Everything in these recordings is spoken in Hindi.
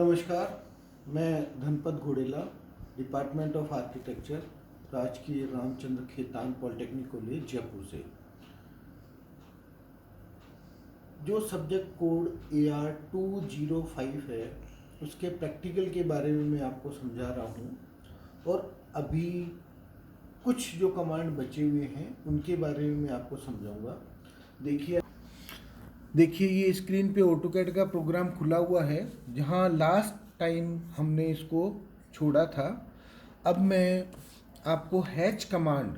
नमस्कार, मैं धनपत घोड़ेला, डिपार्टमेंट ऑफ आर्किटेक्चर, राजकीय रामचंद्र खेतान पॉलिटेक्निक कॉलेज जयपुर से। जो सब्जेक्ट कोड AR 205 है उसके प्रैक्टिकल के बारे में मैं आपको समझा रहा हूँ और अभी कुछ जो कमांड बचे हुए हैं उनके बारे में मैं आपको समझाऊंगा। देखिए ये स्क्रीन पे ऑटोकैड का प्रोग्राम खुला हुआ है जहाँ लास्ट टाइम हमने इसको छोड़ा था। अब मैं आपको हैच कमांड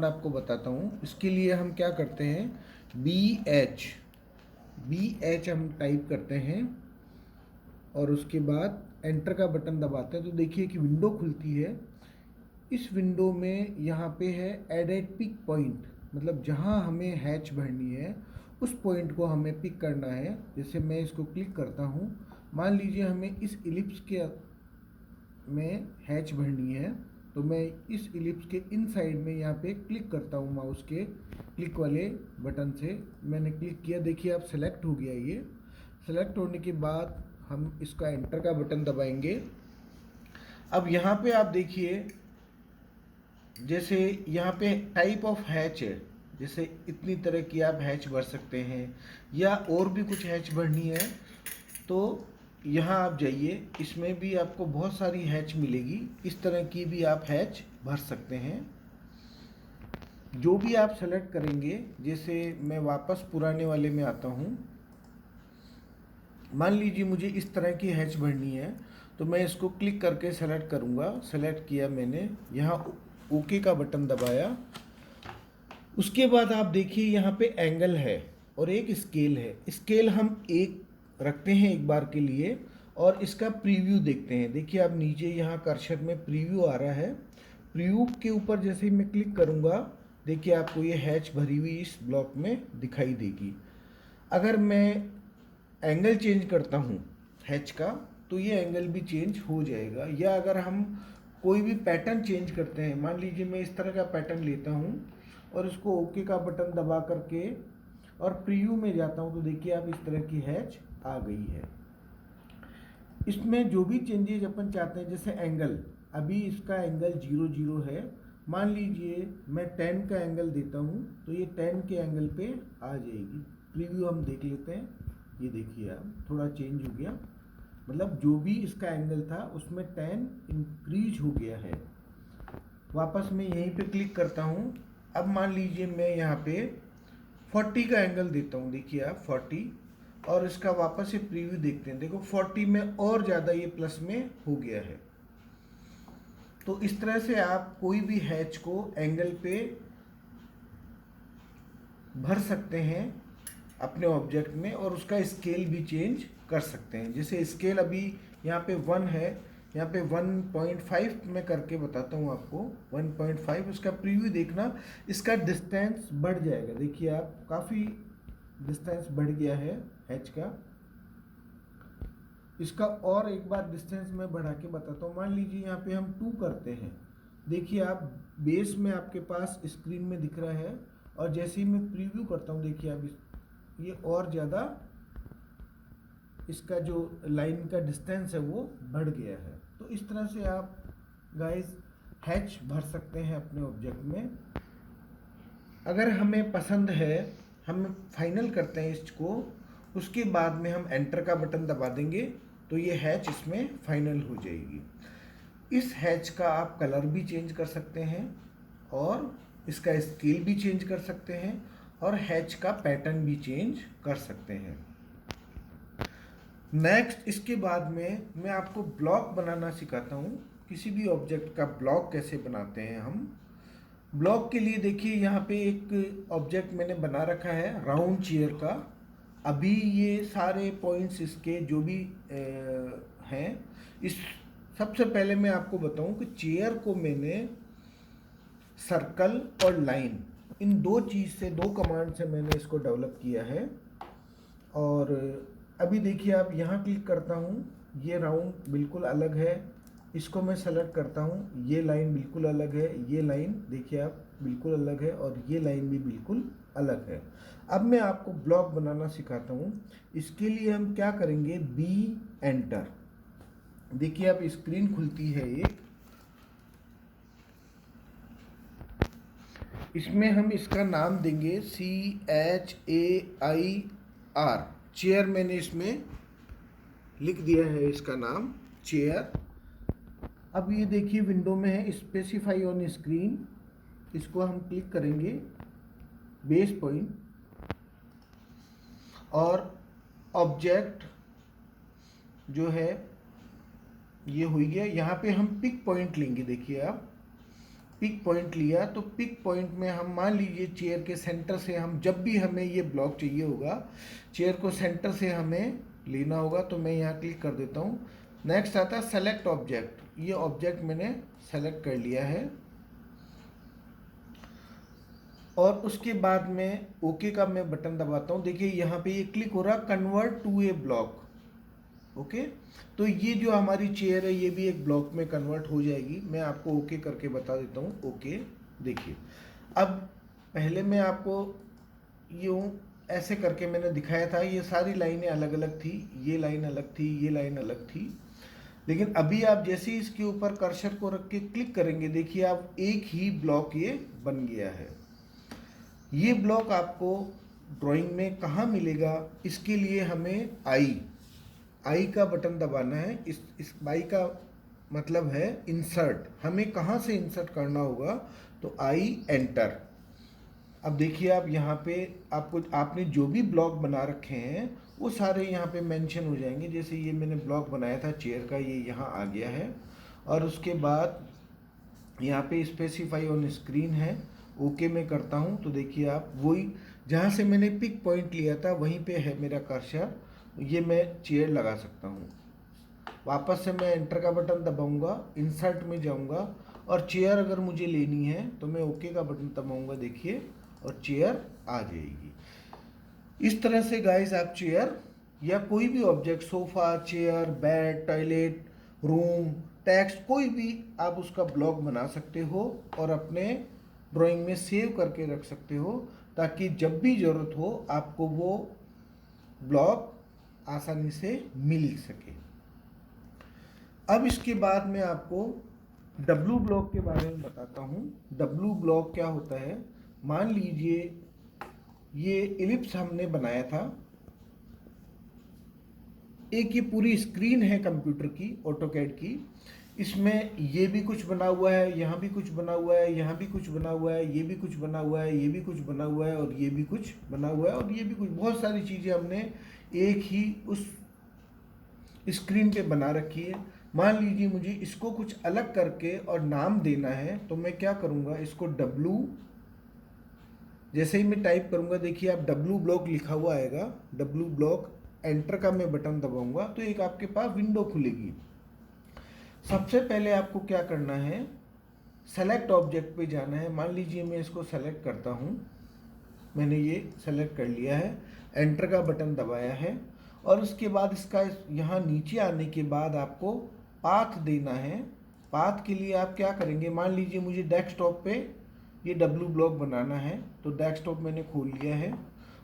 आपको बताता हूँ। इसके लिए हम क्या करते हैं, बी एच हम टाइप करते हैं और उसके बाद एंटर का बटन दबाते हैं तो देखिए कि विंडो खुलती है। इस विंडो में यहाँ पे है एडिट पिक पॉइंट, मतलब जहाँ हमें हैच भरनी है उस पॉइंट को हमें पिक करना है। जैसे मैं इसको क्लिक करता हूँ, मान लीजिए हमें इस इलिप्स के में हैच भरनी है तो मैं इस इलिप्स के इन साइड में यहाँ पे क्लिक करता हूँ माउस के क्लिक वाले बटन से। मैंने क्लिक किया, देखिए अब सेलेक्ट हो गया। ये सेलेक्ट होने के बाद हम इसका एंटर का बटन दबाएंगे। अब यहाँ पे आप देखिए, जैसे यहाँ पे टाइप ऑफ हैच है, जैसे इतनी तरह की आप हैच भर सकते हैं या और भी कुछ हैच भरनी है तो यहाँ आप जाइए, इसमें भी आपको बहुत सारी हैच मिलेगी। इस तरह की भी आप हैच भर सकते हैं, जो भी आप सेलेक्ट करेंगे। जैसे मैं वापस पुराने वाले में आता हूँ, मान लीजिए मुझे इस तरह की हैच भरनी है तो मैं इसको क्लिक करके सेलेक्ट करूँगा। सेलेक्ट किया मैंने, यहाँ ओके का बटन दबाया। उसके बाद आप देखिए यहाँ पे एंगल है और एक स्केल है। स्केल हम एक रखते हैं एक बार के लिए और इसका प्रीव्यू देखते हैं। देखिए आप नीचे यहाँ कर्सर में प्रीव्यू आ रहा है। प्रीव्यू के ऊपर जैसे ही मैं क्लिक करूँगा, देखिए आपको ये हैच भरी हुई इस ब्लॉक में दिखाई देगी। अगर मैं एंगल चेंज करता हूँ हैच का तो ये एंगल भी चेंज हो जाएगा। या अगर हम कोई भी पैटर्न चेंज करते हैं, मान लीजिए मैं इस तरह का पैटर्न लेता हूँ और इसको ओके का बटन दबा करके और प्रीव्यू में जाता हूँ तो देखिए आप इस तरह की हैच आ गई है। इसमें जो भी चेंजेज अपन चाहते हैं, जैसे एंगल, अभी इसका एंगल 0 है, मान लीजिए मैं 10 का एंगल देता हूँ तो ये 10 के एंगल पे आ जाएगी। प्रीव्यू हम देख लेते हैं, ये देखिए आप थोड़ा चेंज हो गया, मतलब जो भी इसका एंगल था उसमें 10 इंक्रीज हो गया है। वापस मैं यहीं पे क्लिक करता हूँ। अब मान लीजिए मैं यहाँ पे 40 का एंगल देता हूँ, देखिए आप 40, और इसका वापस से प्रीव्यू देखते हैं। देखो 40 में और ज़्यादा ये प्लस में हो गया है। तो इस तरह से आप कोई भी हैच को एंगल पे भर सकते हैं अपने ऑब्जेक्ट में और उसका स्केल भी चेंज कर सकते हैं। जैसे स्केल अभी यहाँ पे 1 है, यहाँ पे 1.5 में करके बताता हूँ आपको। 1.5 उसका प्रीव्यू देखना, इसका डिस्टेंस बढ़ जाएगा। देखिए आप काफ़ी डिस्टेंस बढ़ गया है हैच का। इसका और एक बार डिस्टेंस मैं बढ़ा के बताता हूँ। मान लीजिए यहाँ पे हम 2 करते हैं, देखिए आप बेस में आपके पास स्क्रीन में दिख रहा है और जैसे ही मैं प्रीव्यू करता हूँ देखिए आप ये और ज़्यादा इसका जो लाइन का डिस्टेंस है वो बढ़ गया है। तो इस तरह से आप गाइस हैच भर सकते हैं अपने ऑब्जेक्ट में। अगर हमें पसंद है, हम फाइनल करते हैं इसको, उसके बाद में हम एंटर का बटन दबा देंगे तो ये हैच इसमें फाइनल हो जाएगी। इस हैच का आप कलर भी चेंज कर सकते हैं और इसका स्केल भी चेंज कर सकते हैं और हैच का पैटर्न भी चेंज कर सकते हैं। नेक्स्ट, इसके बाद में मैं आपको ब्लॉक बनाना सिखाता हूँ। किसी भी ऑब्जेक्ट का ब्लॉक कैसे बनाते हैं हम। ब्लॉक के लिए देखिए यहाँ पे एक ऑब्जेक्ट मैंने बना रखा है राउंड चेयर का। अभी ये सारे पॉइंट्स इसके जो भी हैं, इस सबसे पहले मैं आपको बताऊं कि चेयर को मैंने सर्कल और लाइन, इन दो चीज़ से, दो कमांड से मैंने इसको डेवलप किया है। और अभी देखिए आप यहाँ क्लिक करता हूँ, ये राउंड बिल्कुल अलग है। इसको मैं सेलेक्ट करता हूँ, ये लाइन बिल्कुल अलग है। ये लाइन देखिए आप बिल्कुल अलग है और ये लाइन भी बिल्कुल अलग है। अब मैं आपको ब्लॉक बनाना सिखाता हूँ। इसके लिए हम क्या करेंगे, बी एंटर। देखिए अब स्क्रीन खुलती है एक, इसमें हम इसका नाम देंगे CHAIR, चेयर। मैंने इसमें लिख दिया है इसका नाम चेयर। अब ये देखिए विंडो में है स्पेसिफाई ऑन स्क्रीन, इसको हम क्लिक करेंगे, बेस पॉइंट और ऑब्जेक्ट जो है ये हो गया। यहाँ पे हम पिक पॉइंट लेंगे। देखिए आप पिक पॉइंट लिया तो पिक पॉइंट में हम मान लीजिए चेयर के सेंटर से, हम जब भी हमें ये ब्लॉक चाहिए होगा चेयर को सेंटर से हमें लेना होगा, तो मैं यहाँ क्लिक कर देता हूँ। नेक्स्ट आता है सेलेक्ट ऑब्जेक्ट, ये ऑब्जेक्ट मैंने सेलेक्ट कर लिया है और उसके बाद में ओके का मैं बटन दबाता हूँ। देखिए यहाँ पे ये क्लिक हो रहा convert to a block. Okay, तो ये जो हमारी चेयर है ये भी एक ब्लॉक में कन्वर्ट हो जाएगी। मैं आपको ओके करके बता देता हूँ। ओके, देखिए अब पहले मैं आपको यूँ ऐसे करके मैंने दिखाया था, ये सारी लाइनें अलग अलग थी, ये लाइन अलग थी, ये लाइन अलग थी। लेकिन अभी आप जैसे ही इसके ऊपर कर्सर को रख के क्लिक करेंगे, देखिए आप एक ही ब्लॉक ये बन गया है। ये ब्लॉक आपको ड्राइंग में कहाँ मिलेगा, इसके लिए हमें आई का बटन दबाना है। इस आई का मतलब है इंसर्ट, हमें कहाँ से इंसर्ट करना होगा, तो आई एंटर। अब देखिए आप यहाँ पे आपने जो भी ब्लॉक बना रखे हैं वो सारे यहाँ पे मेंशन हो जाएंगे। जैसे ये मैंने ब्लॉक बनाया था चेयर का, ये यहाँ आ गया है और उसके बाद यहाँ पे स्पेसिफाई ऑन स्क्रीन है, ओके मैं करता हूँ। तो देखिए आप वही जहाँ से मैंने पिक पॉइंट लिया था वहीं पे है मेरा कर्सर, ये मैं चेयर लगा सकता हूँ। वापस से मैं एंटर का बटन दबाऊंगा, इंसर्ट में जाऊंगा और चेयर अगर मुझे लेनी है तो मैं ओके का बटन दबाऊंगा, देखिए और चेयर आ जाएगी। इस तरह से गाइस आप चेयर या कोई भी object, sofa, chair, bed, toilet, room, text, कोई भी आप उसका ब्लॉक बना सकते हो और अपने ड्राइंग में सेव करके रख सकते हो, ताकि जब भी ज़रूरत हो आपको वो ब्लॉक आसानी से मिल सके। अब इसके बाद मैं आपको डब्लू ब्लॉक के बारे में बताता हूँ। डब्लू ब्लॉक क्या होता है, मान लीजिए ये इलिप्स हमने बनाया था, एक ये पूरी स्क्रीन है कंप्यूटर की, ऑटोकैड की, इसमें ये भी कुछ बना हुआ है, यहाँ भी कुछ बना हुआ है, यहाँ भी कुछ बना हुआ है, ये भी कुछ बना हुआ है, ये भी कुछ बना हुआ है और ये भी कुछ बना हुआ है और ये भी कुछ, बहुत सारी चीज़ें हमने एक ही उस स्क्रीन पे बना रखी है। मान लीजिए मुझे इसको कुछ अलग करके और नाम देना है, तो मैं क्या करूँगा, इसको डब्लू, जैसे ही मैं टाइप करूँगा देखिए आप डब्लू ब्लॉक लिखा हुआ आएगा, डब्लू ब्लॉक, एंटर का मैं बटन दबाऊँगा तो एक आपके पास विंडो खुलेगी। सबसे पहले आपको क्या करना है, सेलेक्ट ऑब्जेक्ट पे जाना है। मान लीजिए मैं इसको सेलेक्ट करता हूँ, मैंने ये सेलेक्ट कर लिया है, एंटर का बटन दबाया है और उसके बाद इसका यहाँ नीचे आने के बाद आपको पाथ देना है। पाथ के लिए आप क्या करेंगे, मान लीजिए मुझे डेस्कटॉप पे ये डब्लू ब्लॉक बनाना है, तो डेस्कटॉप मैंने खोल लिया है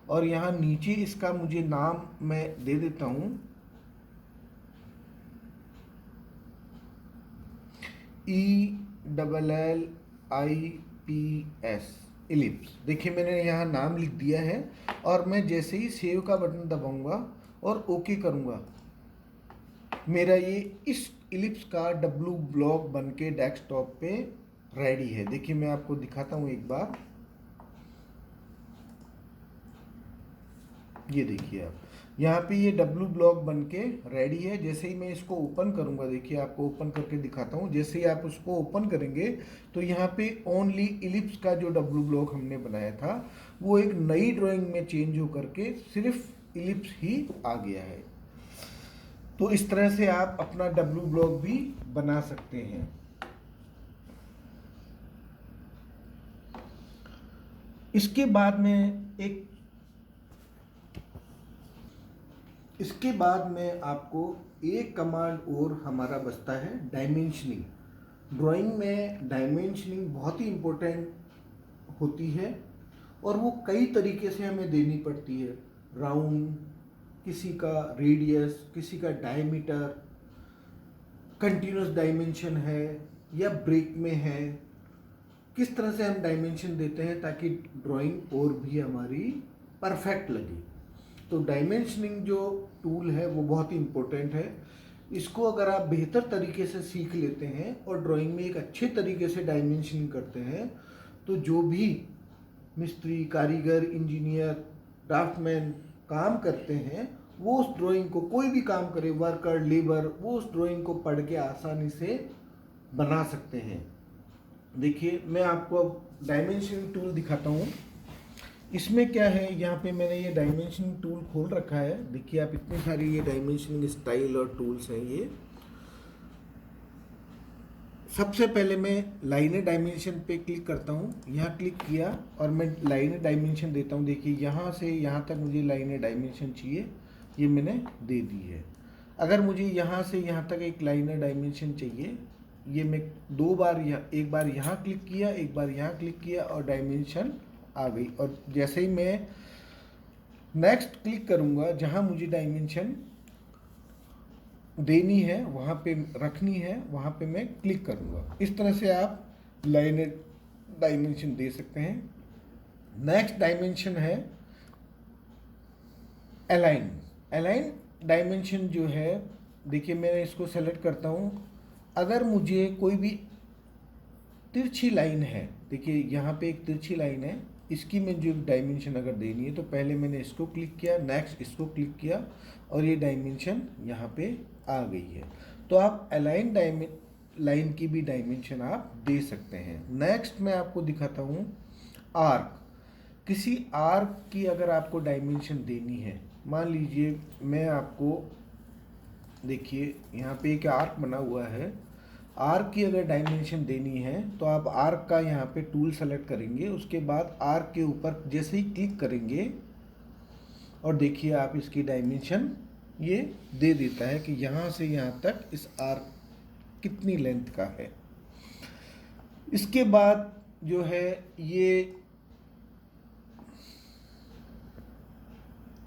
और यहाँ नीचे इसका मुझे नाम मैं दे देता हूँ ELLIPS, इलिप्स। देखिए मैंने यहाँ नाम लिख दिया है और मैं जैसे ही सेव का बटन दबाऊंगा और ओके करूँगा, मेरा ये इस इलिप्स का डब्लू ब्लॉक बन के डेस्कटॉप पे रेडी है। देखिए मैं आपको दिखाता हूँ एक बार, ये देखिए आप यहाँ पे ये डब्लू ब्लॉक बन के रेडी है। जैसे ही मैं इसको ओपन करूँगा, देखिए आपको ओपन करके दिखाता हूँ, जैसे ही आप उसको ओपन करेंगे तो यहाँ पे ओनली इलिप्स का जो डब्लू ब्लॉक हमने बनाया था वो एक नई ड्राइंग में चेंज हो करके सिर्फ इलिप्स ही आ गया है। तो इस तरह से आप अपना डब्लू ब्लॉक भी बना सकते हैं। इसके बाद में आपको एक कमांड और हमारा बचता है, डायमेंशनिंग। ड्राइंग में डायमेंशनिंग बहुत ही इम्पोर्टेंट होती है और वो कई तरीके से हमें देनी पड़ती है, राउंड, किसी का रेडियस, किसी का डायमीटर, कंटिन्यूस डायमेंशन है या ब्रेक में है, किस तरह से हम डायमेंशन देते हैं ताकि ड्राइंग और भी हमारी परफेक्ट लगे। तो डायमेंशनिंग जो टूल है वो बहुत ही इम्पोर्टेंट है। इसको अगर आप बेहतर तरीके से सीख लेते हैं और ड्राइंग में एक अच्छे तरीके से डायमेंशनिंग करते हैं तो जो भी मिस्त्री, कारीगर, इंजीनियर, ड्राफ्टमैन काम करते हैं वो उस ड्राइंग को, कोई भी काम करे, वर्कर, लेबर, वो उस ड्राइंग को पढ़ के आसानी से बना सकते हैं। देखिए मैं आपको अब डायमेंशनिंग टूल दिखाता हूँ। इसमें क्या है, यहाँ पे मैंने ये डायमेंशनिंग टूल खोल रखा है। देखिए आप, इतनी सारी ये डायमेंशनिंग स्टाइल और टूल्स हैं। ये सबसे पहले मैं लाइनर डायमेंशन पे क्लिक करता हूँ। यहाँ क्लिक किया और मैं लाइनर डायमेंशन देता हूँ। देखिए यहाँ से यहाँ तक मुझे लाइनर डायमेंशन चाहिए, ये मैंने दे दी है। अगर मुझे यहाँ से यहाँ तक एक लाइनर डायमेंशन चाहिए, ये मैं दो बार एक बार यहाँ क्लिक किया, एक बार यहाँ क्लिक किया और डायमेंशन आ गई। और जैसे ही मैं नेक्स्ट क्लिक करूँगा, जहाँ मुझे डायमेंशन देनी है, वहाँ पे रखनी है, वहाँ पे मैं क्लिक करूँगा। इस तरह से आप लाइनर डायमेंशन दे सकते हैं। नेक्स्ट डायमेंशन है अलाइन। अलाइन डायमेंशन जो है, देखिए मैं इसको सेलेक्ट करता हूँ। अगर मुझे कोई भी तिरछी लाइन है, देखिए यहाँ पे एक तिरछी लाइन है, इसकी मैं जो डायमेंशन अगर देनी है तो पहले मैंने इसको क्लिक किया, नेक्स्ट इसको क्लिक किया और ये डायमेंशन यहाँ पे आ गई है। तो आप अलाइन लाइन की भी डायमेंशन आप दे सकते हैं। नेक्स्ट मैं आपको दिखाता हूँ आर्क। किसी आर्क की अगर आपको डायमेंशन देनी है, मान लीजिए मैं आपको, देखिए यहाँ पे एक आर्क बना हुआ है, आर्क की अगर डायमेंशन देनी है तो आप आर्क का यहाँ पे टूल सेलेक्ट करेंगे। उसके बाद आर्क के ऊपर जैसे ही क्लिक करेंगे और देखिए आप इसकी डायमेंशन ये दे देता है कि यहाँ से यहाँ तक इस आर्क कितनी लेंथ का है। इसके बाद जो है ये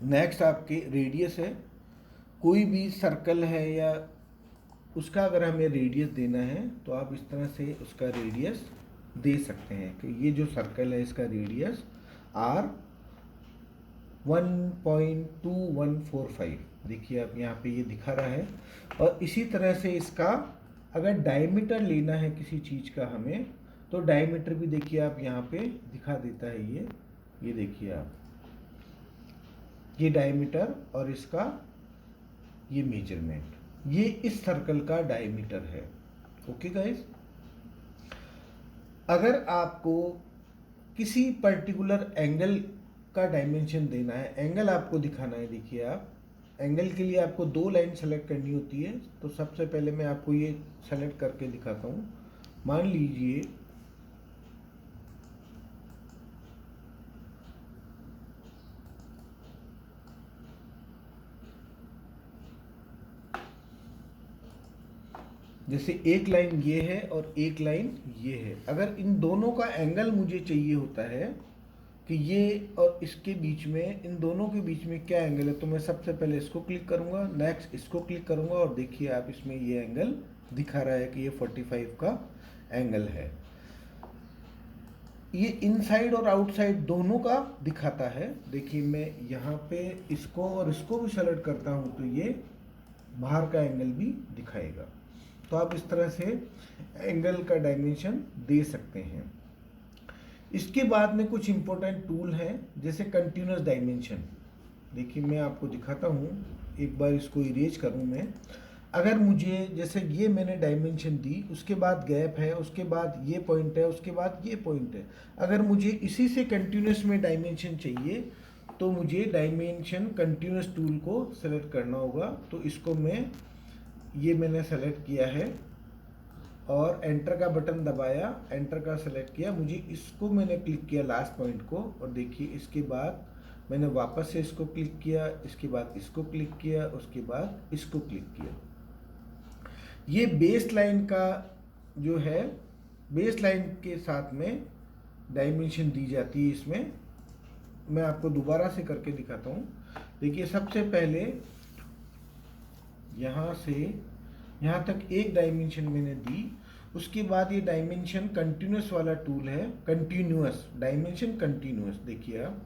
नेक्स्ट आपके रेडियस है। कोई भी सर्कल है या उसका अगर हमें रेडियस देना है तो आप इस तरह से उसका रेडियस दे सकते हैं कि ये जो सर्कल है इसका रेडियस R 1.2145, देखिए आप यहाँ पे ये दिखा रहा है। और इसी तरह से इसका अगर डायमीटर लेना है किसी चीज़ का हमें, तो डायमीटर भी देखिए आप यहाँ पे दिखा देता है। ये देखिए आप, ये डायमीटर और इसका ये मेजरमेंट, ये इस सर्कल का डायमीटर है। ओके गाइस, अगर आपको किसी पर्टिकुलर एंगल का डायमेंशन देना है, एंगल आपको दिखाना है, देखिए आप एंगल के लिए आपको दो लाइन सेलेक्ट करनी होती है। तो सबसे पहले मैं आपको ये सेलेक्ट करके दिखाता हूँ। मान लीजिए जैसे एक लाइन ये है और एक लाइन ये है। अगर इन दोनों का एंगल मुझे चाहिए होता है कि ये और इसके बीच में, इन दोनों के बीच में क्या एंगल है, तो मैं सबसे पहले इसको क्लिक करूंगा, नेक्स्ट इसको क्लिक करूंगा और देखिए आप इसमें ये एंगल दिखा रहा है कि ये 45 का एंगल है। ये इनसाइड और आउटसाइड दोनों का दिखाता है। देखिए मैं यहाँ पे इसको और इसको भी सेलेक्ट करता हूँ तो ये बाहर का एंगल भी दिखाएगा। तो आप इस तरह से एंगल का डायमेंशन दे सकते हैं। इसके बाद में कुछ इंपॉर्टेंट टूल हैं जैसे कंटिन्यूस डायमेंशन। देखिए मैं आपको दिखाता हूँ, एक बार इसको इरेज करूँ मैं। अगर मुझे, जैसे ये मैंने डायमेंशन दी, उसके बाद गैप है, उसके बाद ये पॉइंट है, उसके बाद ये पॉइंट है। अगर मुझे इसी से कंटिन्यूस में डायमेंशन चाहिए तो मुझे डायमेंशन कंटिन्यूस टूल को सेलेक्ट करना होगा। तो इसको मैंने सेलेक्ट किया है और एंटर का बटन दबाया, एंटर का सेलेक्ट किया, मुझे इसको मैंने क्लिक किया लास्ट पॉइंट को। और देखिए इसके बाद मैंने वापस से इसको क्लिक किया, इसके बाद इसको क्लिक किया, उसके बाद इसको क्लिक किया। ये बेस लाइन का जो है, बेस लाइन के साथ में डायमेंशन दी जाती है इसमें। मैं आपको दोबारा से करके दिखाता हूँ। देखिए सबसे पहले यहाँ से यहाँ तक एक डायमेंशन मैंने दी, उसके बाद ये डायमेंशन कंटिन्यूस वाला टूल है, कंटिन्यूस डायमेंशन कंटिन्यूस। देखिए आप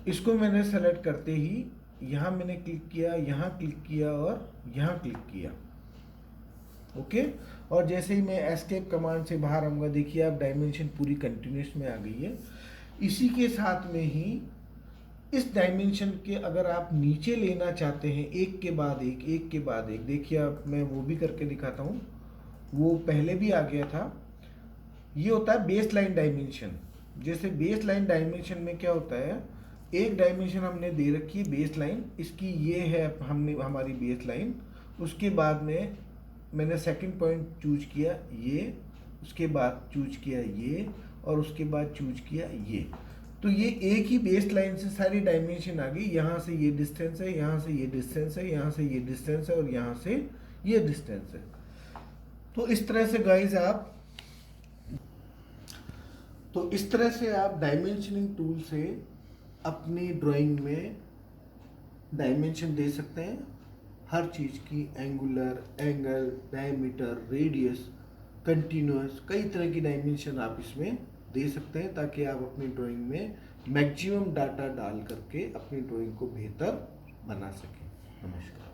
इसको मैंने सेलेक्ट करते ही यहाँ मैंने क्लिक किया, यहाँ क्लिक किया और यहाँ क्लिक किया। ओके, और जैसे ही मैं एस्केप कमांड से बाहर आऊँगा, देखिए आप डायमेंशन पूरी कंटिन्यूस में आ गई है। इसी के साथ में ही इस डायमेंशन के अगर आप नीचे लेना चाहते हैं एक के बाद एक, एक के बाद एक, देखिए अब मैं वो भी करके दिखाता हूँ, वो पहले भी आ गया था। ये होता है बेस लाइन डायमेंशन। जैसे बेस लाइन डायमेंशन में क्या होता है, एक डायमेंशन हमने दे रखी है बेस लाइन, इसकी ये है हमने हमारी बेस लाइन। उसके बाद में मैंने सेकंड पॉइंट चूज किया ये, उसके बाद चूज किया ये, और उसके बाद चूज किया ये। तो ये एक ही बेस लाइन से सारी डायमेंशन आ गई। यहाँ से ये डिस्टेंस है, यहाँ से ये डिस्टेंस है, यहाँ से ये डिस्टेंस है, और यहाँ से ये डिस्टेंस है। तो इस तरह से गाइज आप डायमेंशनिंग टूल से अपनी ड्राइंग में डायमेंशन दे सकते हैं हर चीज़ की, angular, angle, diameter, radius, continuous, कई तरह की डायमेंशन आप इसमें दे सकते हैं, ताकि आप अपनी ड्राइंग में मैक्सिमम डाटा डाल करके अपनी ड्राइंग को बेहतर बना सकें। नमस्कार।